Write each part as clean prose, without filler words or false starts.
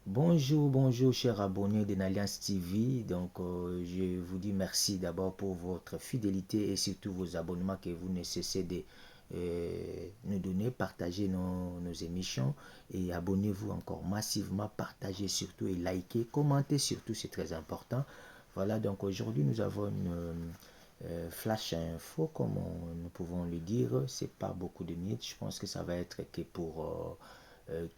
Bonjour, bonjour, chers abonnés de l'Alliance TV. Je vous dis merci d'abord pour votre fidélité et surtout vos abonnements que vous ne cessez de nous donner. Partagez nos émissions et abonnez-vous encore massivement. Partagez surtout et likez. Commentez surtout, c'est très important. Voilà, donc aujourd'hui, nous avons une flash info, comme nous pouvons le dire. C'est pas beaucoup de minutes. Je pense que ça va être que pour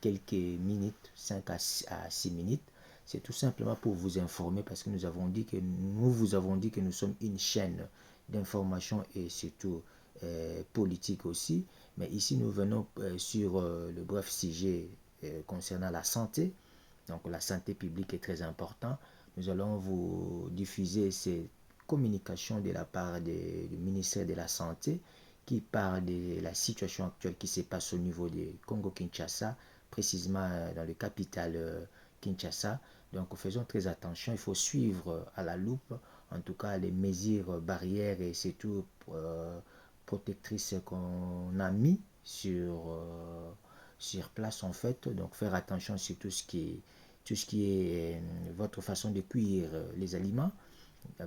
quelques minutes, 5 à 6 minutes. C'est tout simplement pour vous informer parce que nous vous avons dit que nous sommes une chaîne d'information et surtout politique aussi. Mais ici, nous venons sur le bref sujet concernant la santé. Donc, la santé publique est très importante. Nous allons vous diffuser ces communications de la part du ministère de la Santé qui parle de la situation actuelle qui se passe au niveau de Congo-Kinshasa, précisément dans le capital Kinshasa. Donc faisons très attention, il faut suivre à la loupe, en tout cas les mesures barrières et surtout protectrices qu'on a mis sur place en fait. Donc faire attention sur tout ce qui est votre façon de cuire les aliments,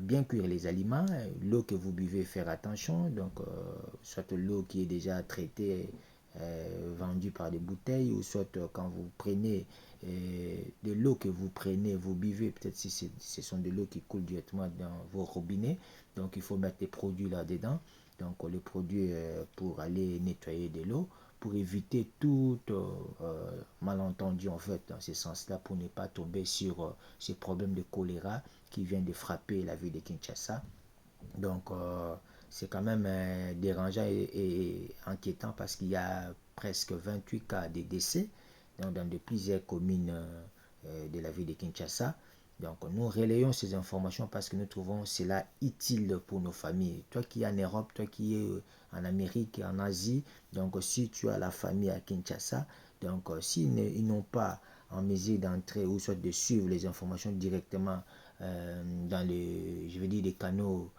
bien cuire les aliments, l'eau que vous buvez, faire attention, soit l'eau qui est déjà traitée, vendue par des bouteilles, ou soit quand vous prenez de l'eau que vous prenez, vous buvez, peut-être si ce sont de l'eau qui coule directement dans vos robinets, donc il faut mettre des produits là-dedans, donc les produits pour aller nettoyer de l'eau, pour éviter tout malentendu en fait dans ce sens-là, pour ne pas tomber sur ces problèmes de choléra qui vient de frapper la ville de Kinshasa. Donc, c'est quand même dérangeant et inquiétant parce qu'il y a presque 28 cas de décès donc, dans de plusieurs communes de la ville de Kinshasa. Donc, nous relayons ces informations parce que nous trouvons cela utile pour nos familles. Toi qui es en Europe, toi qui es en Amérique, en Asie, donc si tu as la famille à Kinshasa, donc s'ils n'ont pas en mesure d'entrer ou soit de suivre les informations directement dans les, je veux dire, les canaux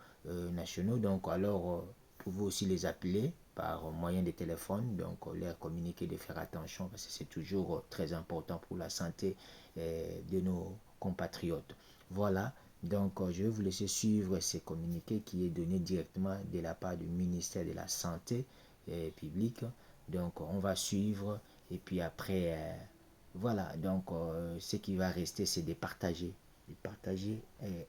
nationaux. Donc, alors, vous pouvez aussi les appeler par moyen de téléphone, donc leur communiquer de faire attention parce que c'est toujours très important pour la santé de nos compatriotes. Voilà, donc je vais vous laisser suivre ces communiqués qui est donné directement de la part du ministère de la Santé publique. Donc, on va suivre et puis après, voilà, donc ce qui va rester, c'est de partager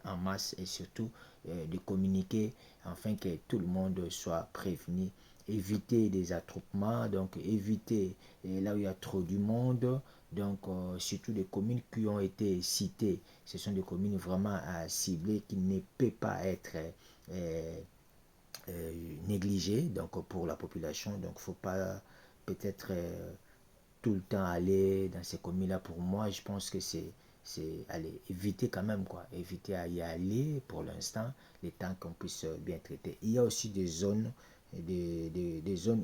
en masse et surtout de communiquer afin que tout le monde soit prévenu. Éviter des attroupements, donc éviter là où il y a trop du monde, donc surtout les communes qui ont été citées, ce sont des communes vraiment à cibler qui ne peuvent pas être euh, négligées donc pour la population. Donc il ne faut pas peut-être tout le temps aller dans ces communes-là. Pour moi, je pense que c'est aller éviter quand même quoi, éviter à y aller pour l'instant, les temps qu'on puisse bien traiter. Il y a aussi des zones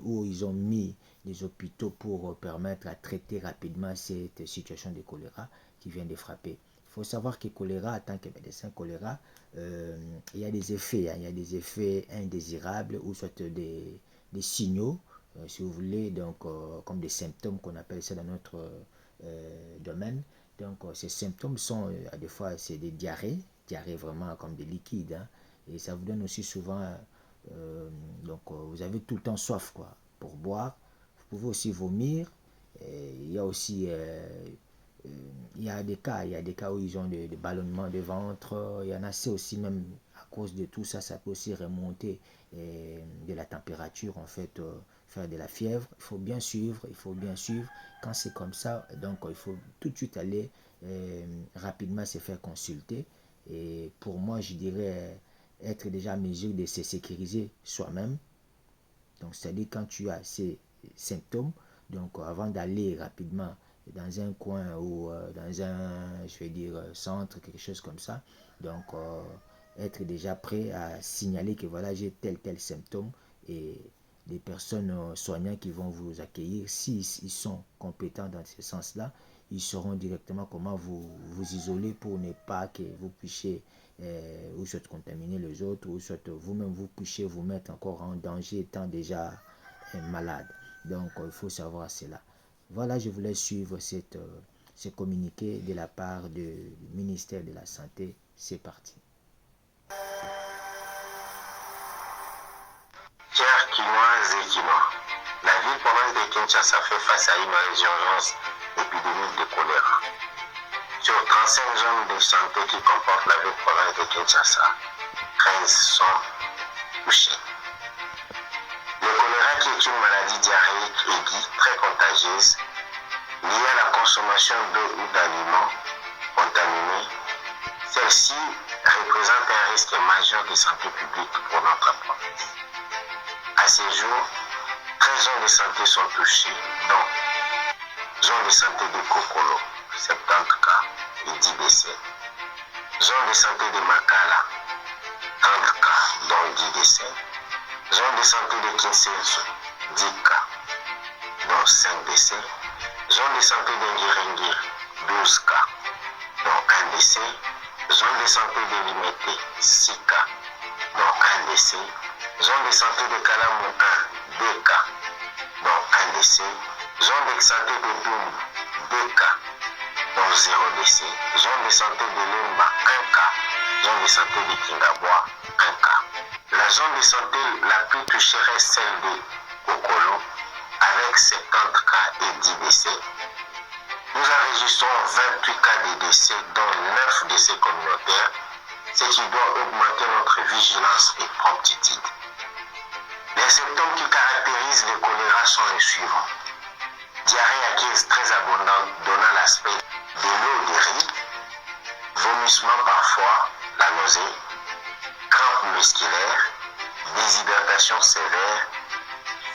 où ils ont mis des hôpitaux pour permettre à traiter rapidement cette situation de choléra qui vient de frapper. Il faut savoir que choléra, en tant que médecin choléra, il y a des effets, hein, il y a des effets indésirables ou soit des signaux si vous voulez, donc comme des symptômes qu'on appelle ça dans notre domaine. Donc ces symptômes sont, des fois, c'est des diarrhées vraiment comme des liquides, hein, et ça vous donne aussi souvent, vous avez tout le temps soif, quoi, pour boire. Vous pouvez aussi vomir. Et il y a aussi, il y a des cas où ils ont des ballonnements de ventre. Il y en a, c'est aussi même à cause de tout ça, ça peut aussi remonter de la température, en fait, faire de la fièvre. Il faut bien suivre, il faut bien suivre. Quand c'est comme ça, donc il faut tout de suite aller rapidement se faire consulter. Et pour moi, je dirais être déjà à mesure de se sécuriser soi-même. Donc, c'est-à-dire quand tu as ces symptômes, donc avant d'aller rapidement dans un coin ou dans un, je vais dire, centre, quelque chose comme ça, donc être déjà prêt à signaler que voilà, j'ai tel symptôme et les personnes soignantes qui vont vous accueillir, s'ils sont compétents dans ce sens-là, ils sauront directement comment vous isoler pour ne pas que vous puissiez ou soit contaminer les autres, ou soit vous-même vous puissiez vous mettre encore en danger étant déjà malade. Donc il faut savoir cela. Voilà, je voulais suivre cette ce communiqué de la part du ministère de la Santé. C'est parti. Chers Quinoises et Quinois, la ville province de Kinshasa fait face à une résurgence épidémique de choléra. Sur 35 zones de santé qui comportent la ville province de Kinshasa, 13 sont touchées. Le choléra, qui est une maladie diarrhéique aiguë très contagieuse, liée à la consommation d'eau ou d'aliments contaminés, celle-ci représente un risque majeur de santé publique pour notre province. À ce jour, 13 zones de santé sont touchées, dont zone de santé de Kokolo, 70 cas et 10 décès. Zone de santé de Makala, 30 cas, dont 10 décès. Zone de santé de Kinsenso, 10 cas, dont 5 décès. Zone de santé de Ngirengir, 12 cas, dont 1 décès. Zone de santé de Limete, 6 cas, dont 1 décès. Zone de santé de Kalamou 1, 2 cas, dont 1 décès. Zone de santé de Doumou, 2 cas, dont 0 décès. Zone de santé de Lemba, 1 cas. Zone de santé de Kingabois, 1 cas. La zone de santé la plus touchée reste celle de Kokolo, avec 70 cas et 10 décès. Nous enregistrons 28 cas de décès, dont 9 décès communautaires, ce qui doit augmenter notre vigilance et promptitude. Les symptômes qui caractérisent le choléra sont les suivants. Diarrhée acquise très abondante donnant l'aspect de l'eau de riz, vomissement parfois, la nausée, crampes musculaires, déshydratation sévère,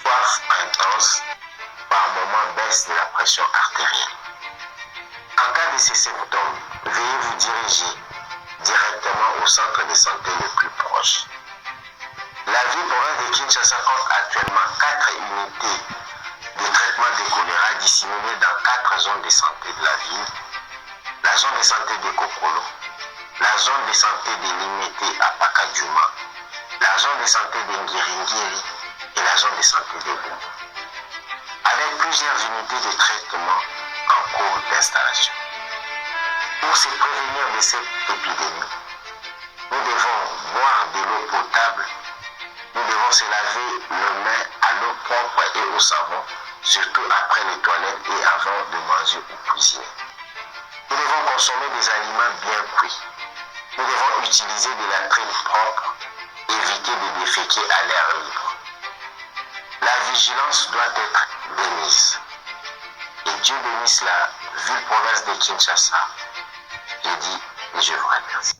soif intense, par moment baisse de la pression artérielle. En cas de ces symptômes, veuillez vous diriger directement au centre de santé le plus proche. La ville province de Kinshasa compte actuellement 4 unités de traitement de choléra disséminées dans 4 zones de santé de la ville. La zone de santé de Kokolo, la zone de santé de Limete à Pakadjouma, la zone de santé de Ngiringiri et la zone de santé de Boumou, avec plusieurs unités de traitement en cours d'installation. Pour se prévenir de cette épidémie, nous devons boire de l'eau potable, nous devons se laver les mains à l'eau propre et au savon, surtout après les toilettes et avant de manger ou cuisiner. Nous devons consommer des aliments bien cuits. Nous devons utiliser de la trille propre, éviter de déféquer à l'air libre. La vigilance doit être bénisse. Et Dieu bénisse la ville province de Kinshasa. Je dis, je vous remercie.